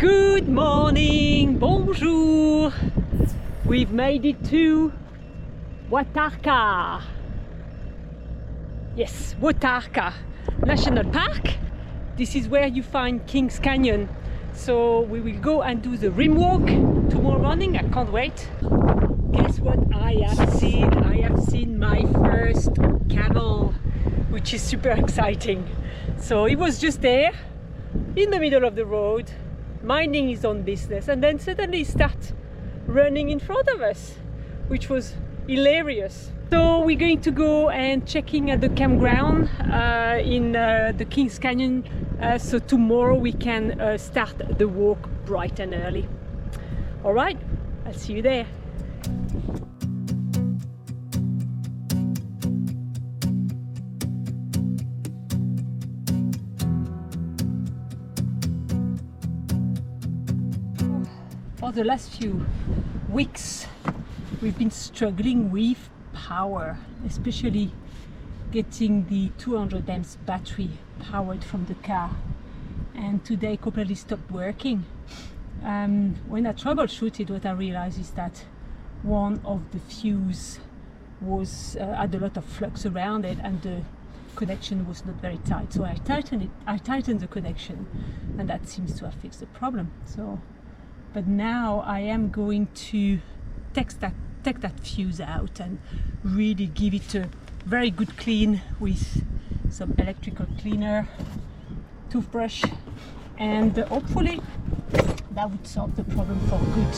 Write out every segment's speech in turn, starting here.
Good morning, bonjour. We've made it to Watarka. Yes, Watarka National Park. This is where you find Kings Canyon. So we will go and do the rim walk tomorrow morning. I can't wait. Guess what I have seen? I have seen my first camel, which is super exciting. So he was just there in the middle of the road, minding his own business, and then suddenly he started running in front of us, which was hilarious. So we're going to go and checking at the campground in the Kings Canyon, so tomorrow we can start the walk bright and early. All right, I'll see you there. For the last few weeks we've been struggling with power, especially getting the 200 amps battery powered from the car, and today completely stopped working. When I troubleshooted, what I realized is that one of the fuse was had a lot of flux around it and the connection was not very tight, so I tightened the connection, and that seems to have fixed the problem. But now I am going to take that fuse out and really give it a very good clean with some electrical cleaner, toothbrush, and hopefully that would solve the problem for good.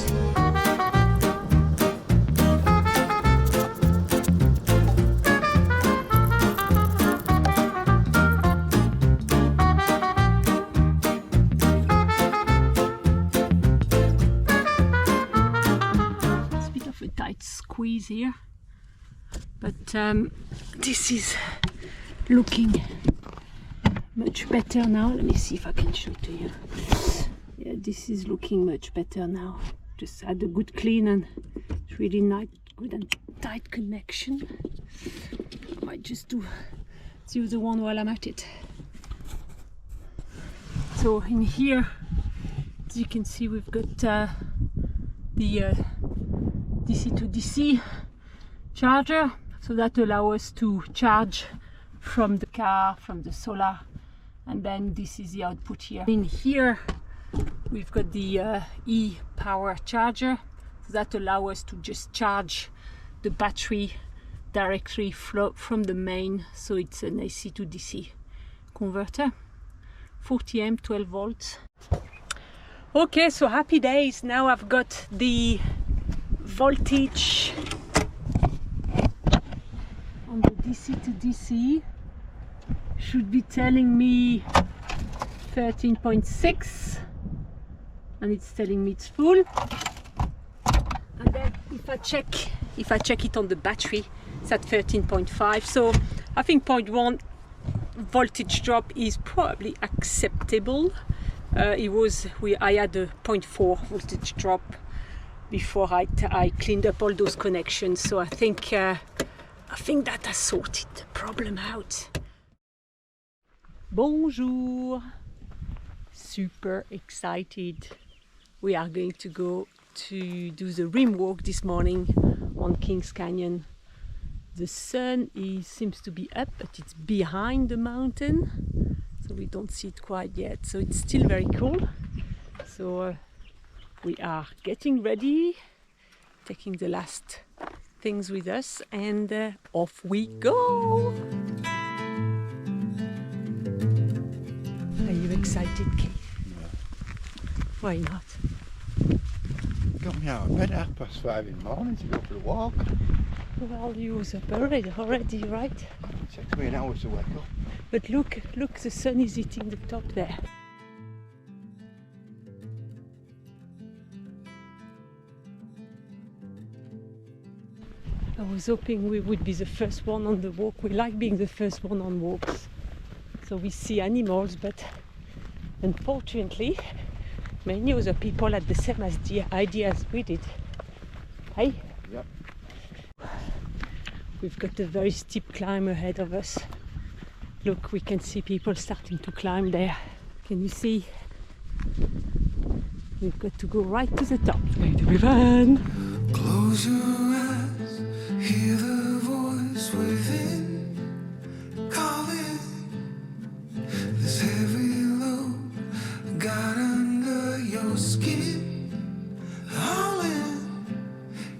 Squeeze here, but this is looking much better now. Let me see if I can show it to you. Yeah, this is looking much better now. Just had a good clean and it's really nice, good and tight connection. I might just do the other one while I'm at it. So in here, as you can see, we've got the DC to DC charger, so that allows us to charge from the car, from the solar, and then this is the output here. In here we've got the e-power charger, so that allows us to just charge the battery directly from the main, so it's an AC to DC converter, 40 amp, 12 volts. Okay, so happy days. Now I've got the voltage on the DC to DC, should be telling me 13.6, and it's telling me it's full. And then if I check it on the battery, it's at 13.5. so I think 0.1 voltage drop is probably acceptable. I had a 0.4 voltage drop before I cleaned up all those connections, so I think that has sorted the problem out. Bonjour! Super excited. We are going to go to do the rim walk this morning on Kings Canyon. The sun seems to be up, but it's behind the mountain, so we don't see it quite yet. So it's still very cool. So we are getting ready, taking the last things with us, and off we go! Are you excited, Keith? No. Why not? Got me out of bed at 5:30 in the morning to go for a walk. Well, you was up already, right? It takes me an hour to wake up. But look, the sun is hitting the top there. I was hoping we would be the first one on the walk. We like being the first one on walks, so we see animals, but unfortunately many other people had the same idea as we did. Hey? Yep. We've got a very steep climb ahead of us. Look, we can see people starting to climb there. Can you see? We've got to go right to the top. It's going to be fun. Close your eyes, hear the voice within, calling. This heavy load got under your skin, hauling.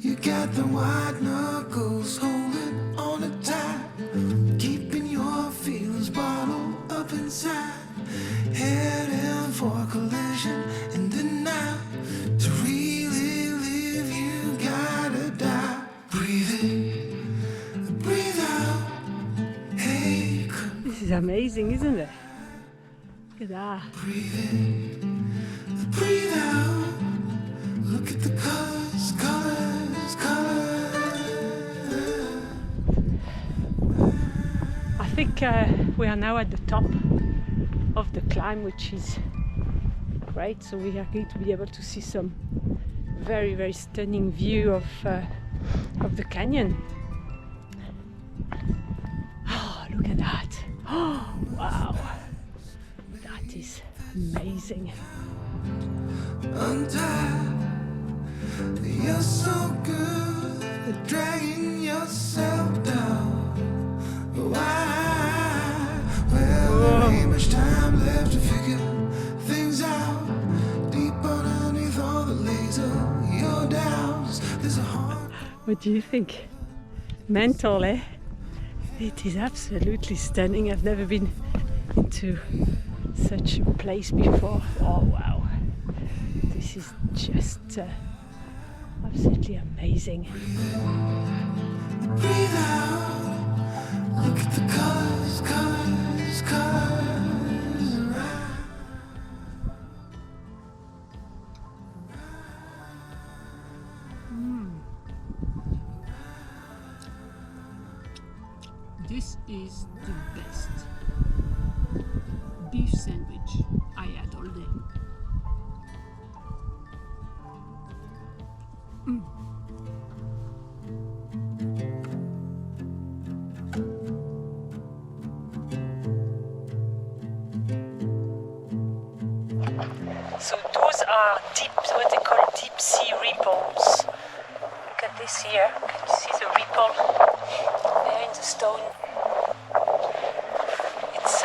You got the white knuckles holding on it tight, keeping your feelings bottled up inside, heading for a collision in the night. To really live, you gotta die. Breathe in, breathe out. Hey, This is amazing, isn't it? Look at that. breathe in, breathe out. Look at the colors, colors, colors. I think we are now at the top of the climb, which is great. So we are going to be able to see some very, very stunning view of the canyon. Oh, look at that. Oh, wow. That is amazing. Untied, you're so good at dragging yourself down. Why? Well, there ain't much time left to figure things out. Deep underneath all the laser, your doubts. There's a heart. What do you think? Mental, eh? It is absolutely stunning. I've never been into such a place before. Oh wow. This is just absolutely amazing. Breathe out. Look at the colors, colors, colors around. This is the best beef sandwich I had all day. So those are what they call deep sea ripples. Look at this here. Can you see the ripple there in the stone? It's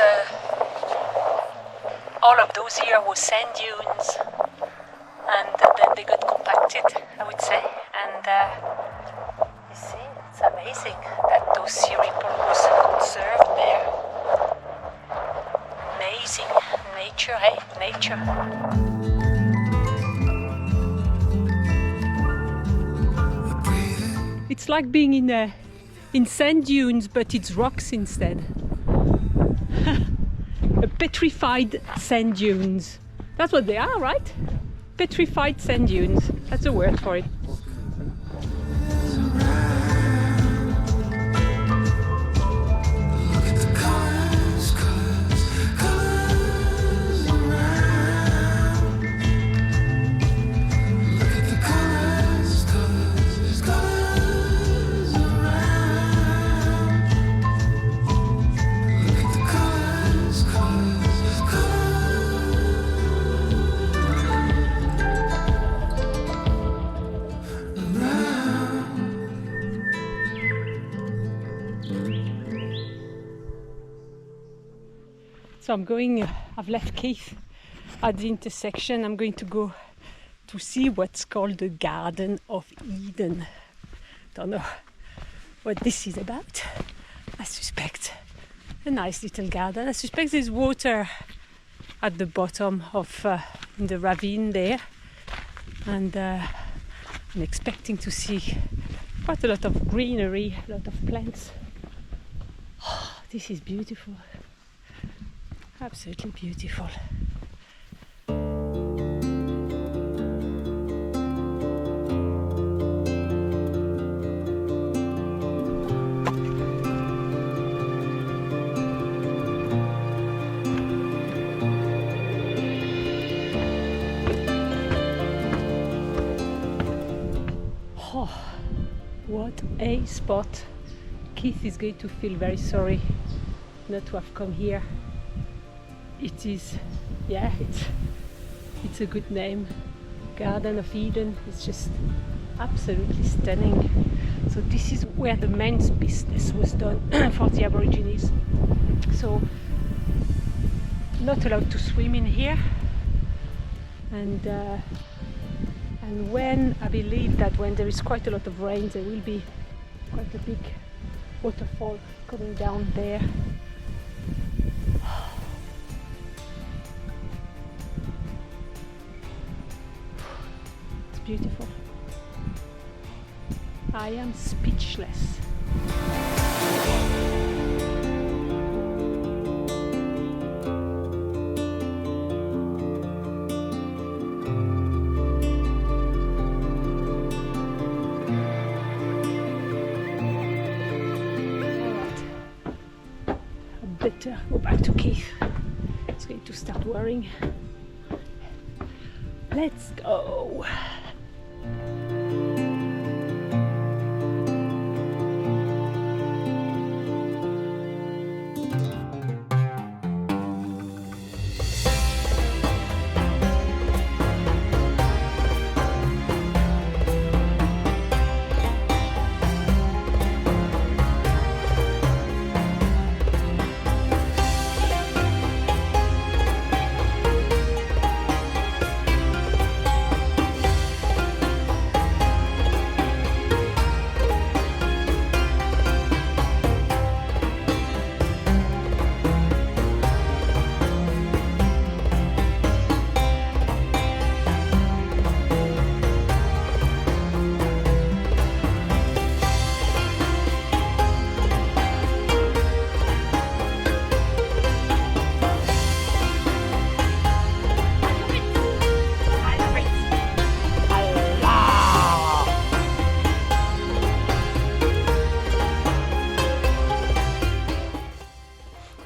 all of those here were sand dunes, and then they got compacted, I would say. And you see, it's amazing that those sea ripples was conserved there. Amazing nature, eh? Nature. It's like being in sand dunes, but it's rocks instead. A petrified sand dunes. That's what they are, right? Petrified sand dunes. That's a word for it. So I've left Keith at the intersection. I'm going to go to see what's called the Garden of Eden. Don't know what this is about. I suspect a nice little garden. I suspect there's water at the bottom of in the ravine there, and I'm expecting to see quite a lot of greenery, a lot of plants. Oh, this is beautiful. Absolutely beautiful. Oh, what a spot. Keith is going to feel very sorry not to have come here. It is, yeah, it's a good name. Garden of Eden is just absolutely stunning. So this is where the men's business was done for the Aborigines. So not allowed to swim in here, and when I believe that when there is quite a lot of rain, there will be quite a big waterfall coming down there. It's beautiful. I am speechless. Better go back to Keith. It's going to start worrying. Let's go.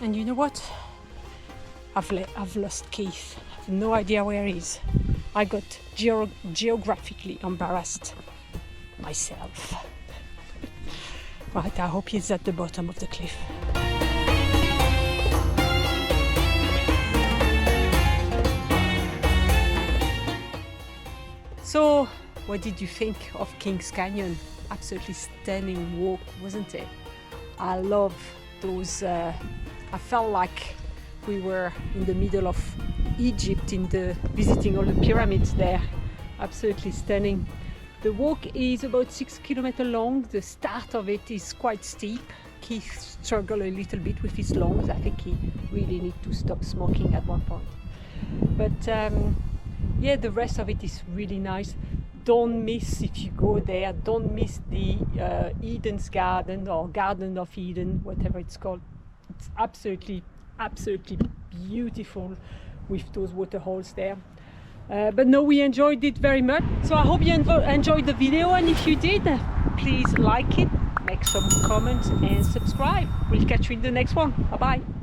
And you know what? I've lost Keith. I have no idea where he is. I got geographically embarrassed myself. Right, I hope he's at the bottom of the cliff. So, what did you think of Kings Canyon? Absolutely stunning walk, wasn't it? I love those. I felt like we were in the middle of Egypt visiting all the pyramids there. Absolutely stunning. The walk is about 6 kilometers long. The start of it is quite steep. Keith struggled a little bit with his lungs. I think he really needs to stop smoking at one point. But yeah, the rest of it is really nice. Don't miss, if you go there, don't miss the Eden's Garden or Garden of Eden, whatever it's called. It's absolutely beautiful with those waterholes there. But no, we enjoyed it very much. So I hope you enjoyed the video, and if you did, please like it, make some comments and subscribe. We'll catch you in the next one. Bye bye.